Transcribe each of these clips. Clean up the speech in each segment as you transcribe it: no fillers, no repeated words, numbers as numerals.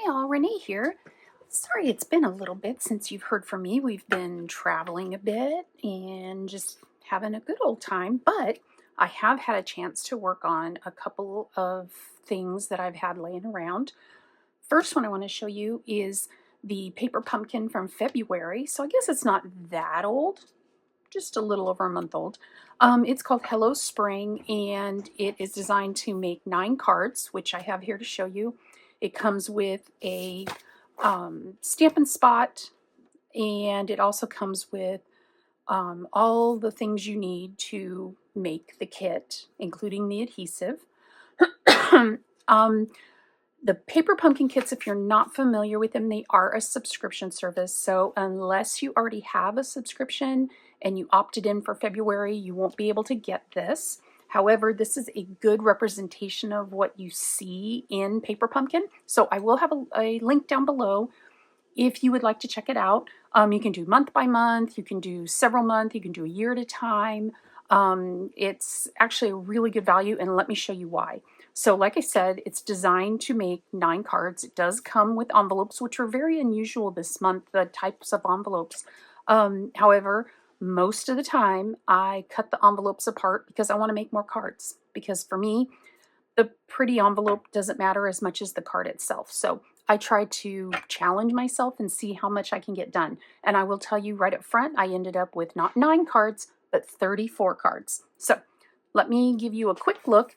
Hi all, Renee here. Sorry it's been a little bit since you've heard from me. We've been traveling a bit and just having a good old time, but I have had a chance to work on a couple of things that I've had laying around. First one I want to show you is the paper pumpkin from February. So I guess it's not that old, just a little over a month old. It's called Hello Spring, and it is designed to make 9 cards, which I have here to show you. It comes with a Stampin' Spot, and it also comes with all the things you need to make the kit, including the adhesive. um, the paper pumpkin kits, if you're not familiar with them, they are a subscription service. So unless you already have a subscription and you opted in for February, you won't be able to get this. However, this is a good representation of what you see in Paper Pumpkin. So I will have a link down below if you would like to check it out. You can do month by month, you can do several months, you can do a year at a time. It's actually a really good value, and let me show you why. So like I said, it's designed to make 9 cards. It does come with envelopes, which are very unusual this month, the types of envelopes. However, most of the time I cut the envelopes apart because I want to make more cards. Because for me, the pretty envelope doesn't matter as much as the card itself. So I try to challenge myself and see how much I can get done. And I will tell you right up front, I ended up with not 9 cards, but 34 cards. So let me give you a quick look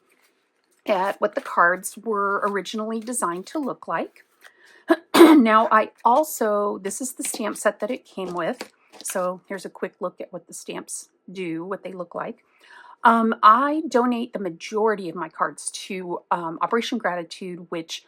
at what the cards were originally designed to look like. Now this is the stamp set that it came with. So here's a quick look at what the stamps do, what they look like. I donate the majority of my cards to Operation Gratitude, which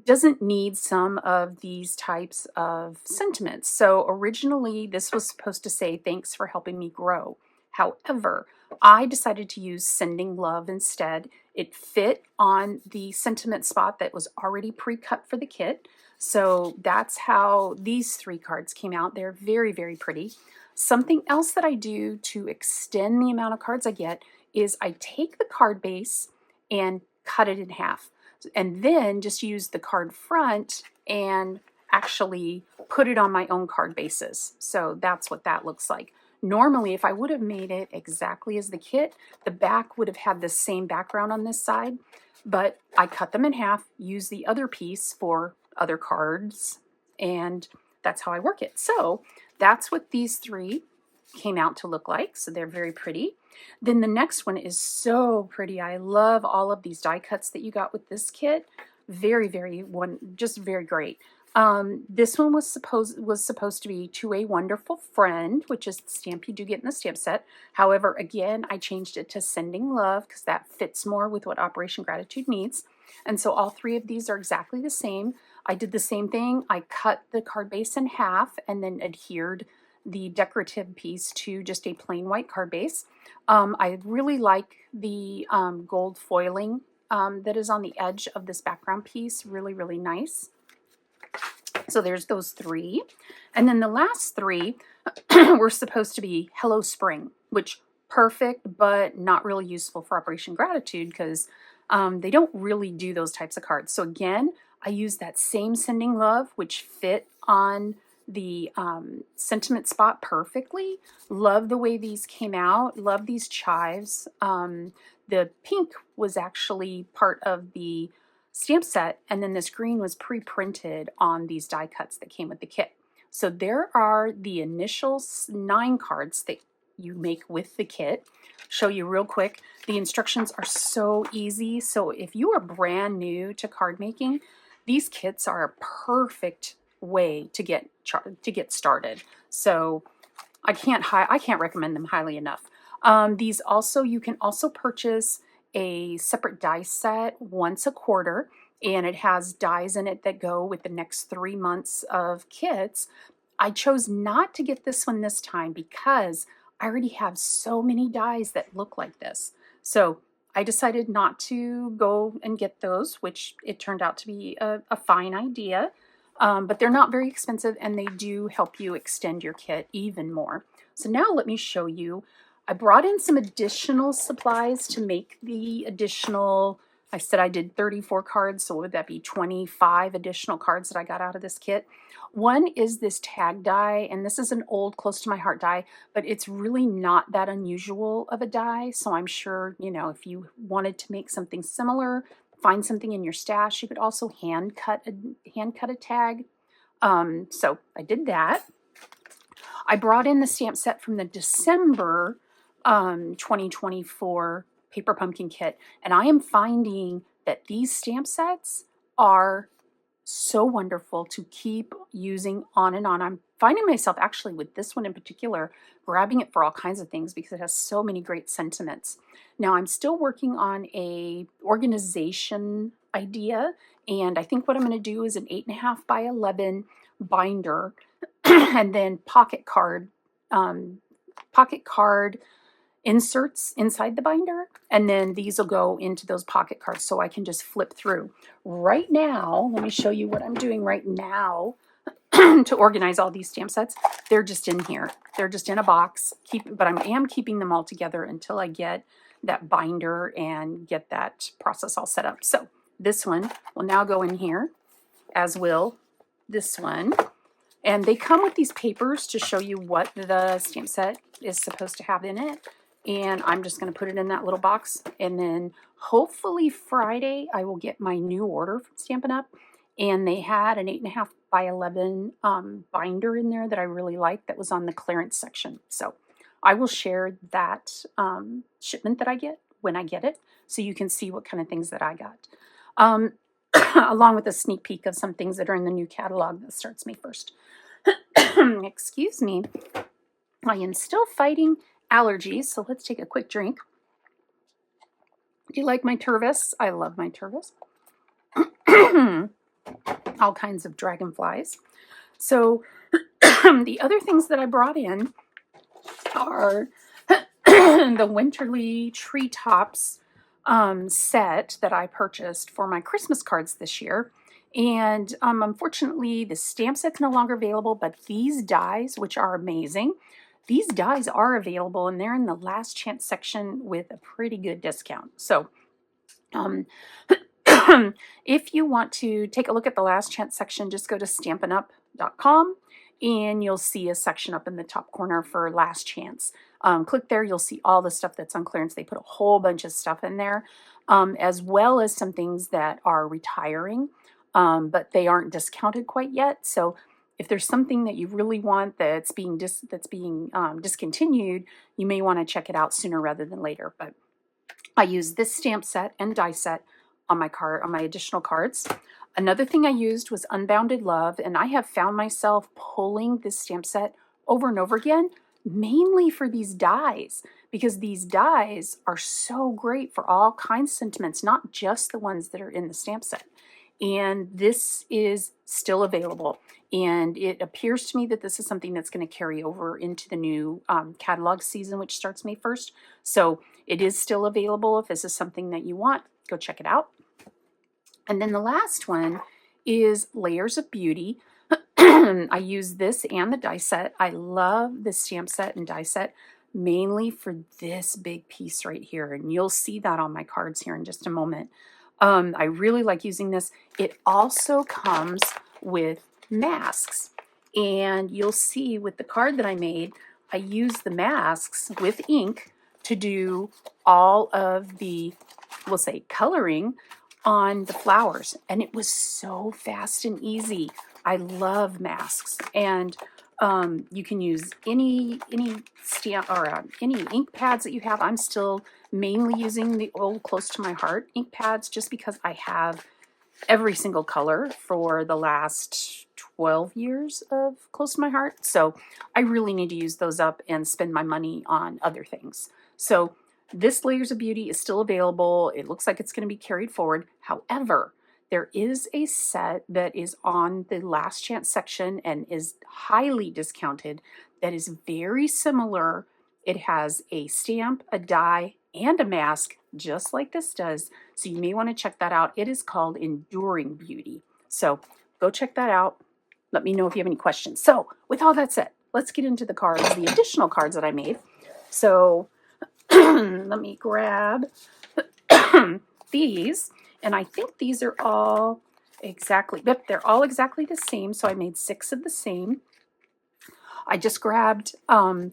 doesn't need some of these types of sentiments. So originally this was supposed to say, thanks for helping me grow. However, I decided to use sending love instead. It fit on the sentiment spot that was already pre-cut for the kit. So that's how these 3 cards came out. They're very, very pretty. Something else that I do to extend the amount of cards I get is I take the card base and cut it in half, and then just use the card front and actually put it on my own card bases. So that's what that looks like. Normally, if I would have made it exactly as the kit, the back would have had the same background on this side, but I cut them in half, use the other piece for other cards, and that's how I work it. So that's what these 3 came out to look like. So they're very pretty. Then the next one is so pretty. I love all of these die cuts that you got with this kit. Very, just very great. This one was supposed to be To a Wonderful Friend, which is the stamp you do get in the stamp set. However, again, I changed it to Sending Love because that fits more with what Operation Gratitude needs. And so all 3 of these are exactly the same. I did the same thing. I cut the card base in half and then adhered the decorative piece to just a plain white card base. I really like the gold foiling that is on the edge of this background piece. Really, really nice. So there's those 3. And then the last 3 were supposed to be Hello Spring, which perfect, but not really useful for Operation Gratitude because they don't really do those types of cards. So again, I use that same Sending Love, which fit on the sentiment spot perfectly. Love the way these came out. Love these chives. The pink was actually part of the stamp set, and then this green was pre-printed on these die cuts that came with the kit. So there are the initial 9 cards that you make with the kit. Show you real quick. The instructions are so easy. So if you are brand new to card making, these kits are a perfect way to get started. So I can't recommend them highly enough. You can also purchase a separate die set once a quarter, and it has dies in it that go with the next 3 months of kits. I chose not to get this one this time because I already have so many dies that look like this. So I decided not to go and get those, which it turned out to be a fine idea. But they're not very expensive, and they do help you extend your kit even more. So now let me show you. I brought in some additional supplies to make the additional I said I did 34 cards, so would that be 25 additional cards that I got out of this kit? One is this tag die, and this is an old close to my heart die, but it's really not that unusual of a die, so I'm sure, you know, if you wanted to make something similar, find something in your stash, you could also hand cut a tag. So I did that. I brought in the stamp set from the December 2024 Paper Pumpkin Kit, and I am finding that these stamp sets are so wonderful to keep using on and on. I'm finding myself actually with this one in particular, grabbing it for all kinds of things because it has so many great sentiments. Now I'm still working on a organization idea, and I think what I'm going to do is an 8.5 by 11 binder and then pocket card inserts inside the binder, and then these will go into those pocket cards so I can just flip through. Right now, let me show you what I'm doing right now to organize all these stamp sets. They're just in here. They're just in a box, but I am keeping them all together until I get that binder and get that process all set up. So this one will now go in here, as will this one. And they come with these papers to show you what the stamp set is supposed to have in it. And I'm just going to put it in that little box. And then hopefully Friday I will get my new order from Stampin' Up. And they had an 8.5 by 11 binder in there that I really liked that was on the clearance section. So I will share that shipment that I get when I get it, so you can see what kind of things that I got. Along with a sneak peek of some things that are in the new catalog that starts May 1st. Excuse me. I am still fighting allergies, so let's take a quick drink. Do you like my Tervis? I love my Tervis. All kinds of dragonflies. So the other things that I brought in are the Winterly Treetops set that I purchased for my Christmas cards this year. And unfortunately, the stamp set's no longer available, but these dies, which are amazing, these dies are available, and they're in the last chance section with a pretty good discount. So if you want to take a look at the last chance section, just go to stampinup.com, and you'll see a section up in the top corner for last chance. Click there, you'll see all the stuff that's on clearance. They put a whole bunch of stuff in there, as well as some things that are retiring. But they aren't discounted quite yet. So if there's something that you really want that's being discontinued, you may want to check it out sooner rather than later. But I use this stamp set and die set on my additional cards. Another thing I used was Unbounded Love, and I have found myself pulling this stamp set over and over again, mainly for these dies, because these dies are so great for all kinds of sentiments, not just the ones that are in the stamp set. And this is still available, and it appears to me that this is something that's going to carry over into the new catalog season, which starts May 1st. So it is still available. If this is something that you want, go check it out. And then the last one is Layers of Beauty. I use this and the die set. I love this stamp set and die set mainly for this big piece right here, and you'll see that on my cards here in just a moment. I really like using this. It also comes with masks, and you'll see with the card that I made, I used the masks with ink to do all of the, we'll say, coloring on the flowers, and it was so fast and easy. I love masks, and you can use any stamp or any ink pads that you have. I'm still mainly using the old Close to My Heart ink pads just because I have every single color for the last 12 years of Close to My Heart. So I really need to use those up and spend my money on other things. So this Layers of Beauty is still available. It looks like it's going to be carried forward. However, there is a set that is on the last chance section and is highly discounted that is very similar. It has a stamp, a die, and a mask, just like this does. So you may want to check that out. It is called Enduring Beauty. So go check that out. Let me know if you have any questions. So with all that said, let's get into the cards, the additional cards that I made. So let me grab these. And I think these are all exactly, yep, they're all exactly the same. So I made 6 of the same. I just grabbed a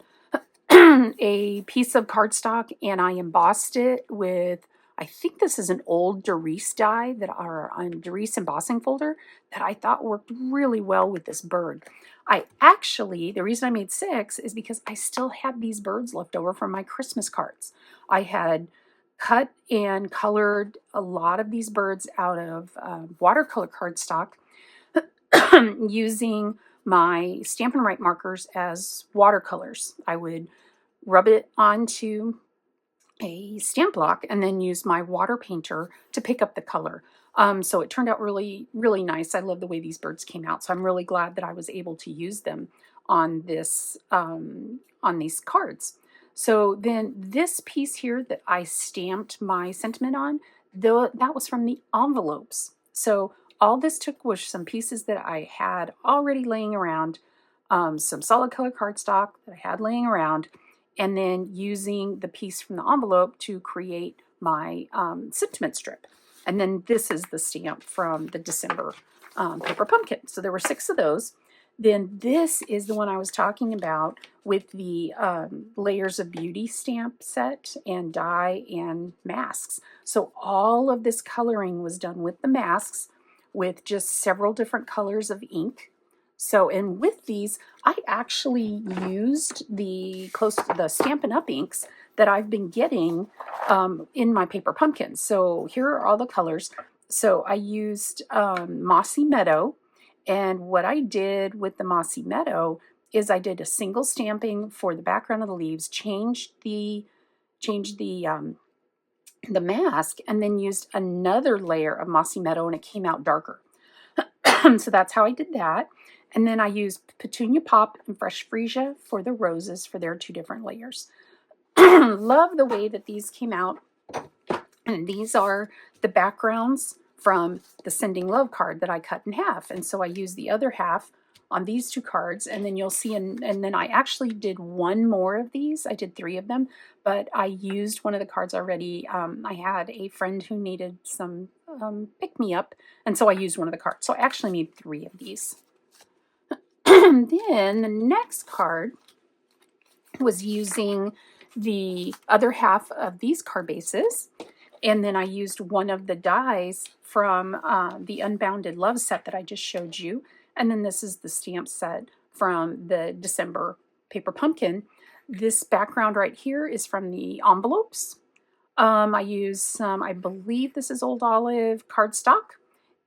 piece of cardstock and I embossed it with, I think this is an old Derice die that are on Derice embossing folder that I thought worked really well with this bird. I actually, the reason I made 6 is because I still had these birds left over from my Christmas cards. I had cut and colored a lot of these birds out of watercolor cardstock using my Stampin' Up markers as watercolors. I would rub it onto a stamp block and then use my water painter to pick up the color. So it turned out really, really nice. I love the way these birds came out. So I'm really glad that I was able to use them on this, on these cards. So then this piece here that I stamped my sentiment on, though, that was from the envelopes. So all this took was some pieces that I had already laying around, some solid color cardstock that I had laying around, and then using the piece from the envelope to create my sentiment strip. And then this is the stamp from the December paper pumpkin. So there were 6 of those. Then this is the one I was talking about with the Layers of Beauty stamp set and die and masks. So all of this coloring was done with the masks with just several different colors of ink. So, and with these, I actually used the Stampin' Up inks that I've been getting in my paper pumpkins. So here are all the colors. So I used Mossy Meadow, and what I did with the Mossy Meadow is I did a single stamping for the background of the leaves, changed the mask, and then used another layer of Mossy Meadow, and it came out darker. So that's how I did that. And then I used Petunia Pop and Fresh Freesia for the roses for their 2 different layers. Love the way that these came out. And these are the backgrounds from the Sending Love card that I cut in half. And so I used the other half on these 2 cards. And then you'll see, and then I actually did one more of these. I did 3 of them, but I used one of the cards already. I had a friend who needed some pick-me-up, and so I used one of the cards. So I actually made 3 of these. Then the next card was using the other half of these card bases, and then I used one of the dies from the Unbounded Love set that I just showed you, and then this is the stamp set from the December paper pumpkin. This background right here is from the envelopes. I use some, I believe this is Old Olive cardstock,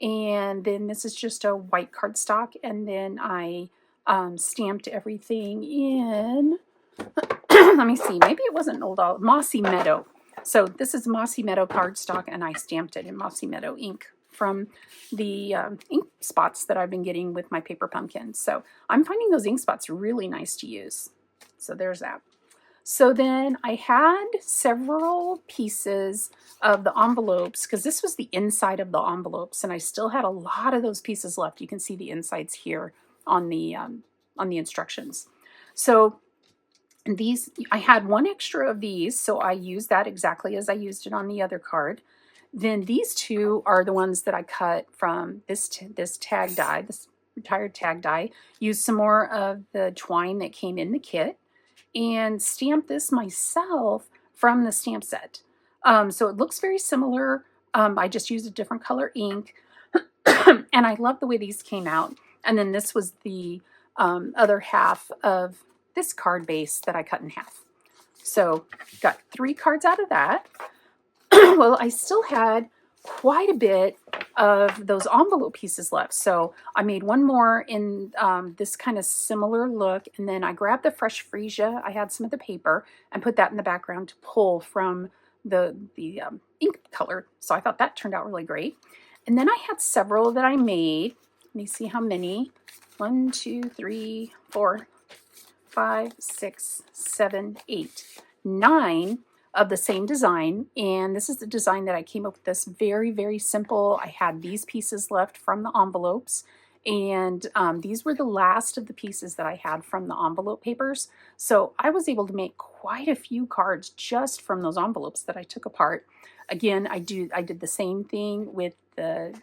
and then this is just a white cardstock, and then I stamped everything in, let me see, maybe it wasn't Old Olive, Mossy Meadow. So this is Mossy Meadow cardstock, and I stamped it in Mossy Meadow ink from the ink spots that I've been getting with my paper pumpkins. So I'm finding those ink spots really nice to use. So there's that. So then I had several pieces of the envelopes, because this was the inside of the envelopes, and I still had a lot of those pieces left. You can see the insides here on the instructions. So these, I had 1 extra of these, so I used that exactly as I used it on the other card. Then these 2 are the ones that I cut from this tag die, this retired tag die. Used some more of the twine that came in the kit, and stamped this myself from the stamp set. So it looks very similar. I just used a different color ink, and I love the way these came out. And then this was the other half of this card base that I cut in half. So got 3 cards out of that. Well, I still had quite a bit of those envelope pieces left. So I made one more in this kind of similar look, and then I grabbed the Fresh Freesia. I had some of the paper and put that in the background to pull from the ink color. So I thought that turned out really great. And then I had several that I made. Let me see how many. 1, 2, 3, 4, 5, 6, 7, 8, 9 of the same design. And this is the design that I came up with. This very, very simple. I had these pieces left from the envelopes, and these were the last of the pieces that I had from the envelope papers. So I was able to make quite a few cards just from those envelopes that I took apart. Again, I did the same thing with the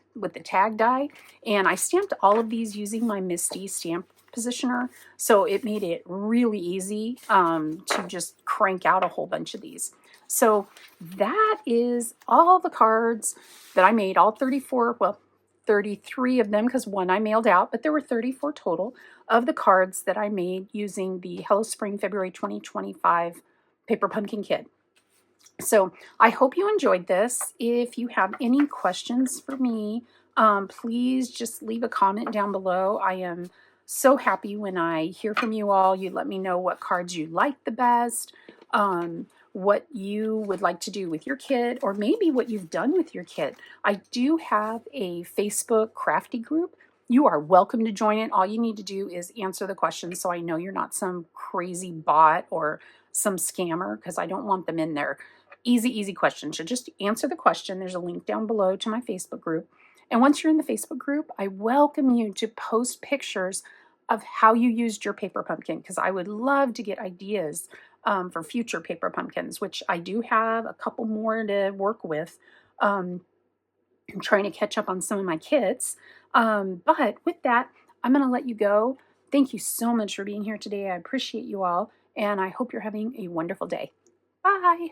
tag die, and I stamped all of these using my Misty stamp positioner, so it made it really easy to just crank out a whole bunch of these. So that is all the cards that I made, all 34, well, 33 of them because one I mailed out, but there were 34 total of the cards that I made using the Hello Spring February 2025 Paper Pumpkin Kit. So I hope you enjoyed this. If you have any questions for me, please just leave a comment down below. I am so happy when I hear from you all. You let me know what cards you like the best, what you would like to do with your kit, or maybe what you've done with your kit. I do have a Facebook crafty group. You are welcome to join it. All you need to do is answer the questions so I know you're not some crazy bot or some scammer, because I don't want them in there. Easy, easy question. So just answer the question. There's a link down below to my Facebook group. And once you're in the Facebook group, I welcome you to post pictures of how you used your paper pumpkin, because I would love to get ideas for future paper pumpkins, which I do have a couple more to work with. I'm trying to catch up on some of my kits. But with that, I'm going to let you go. Thank you so much for being here today. I appreciate you all, and I hope you're having a wonderful day. Bye.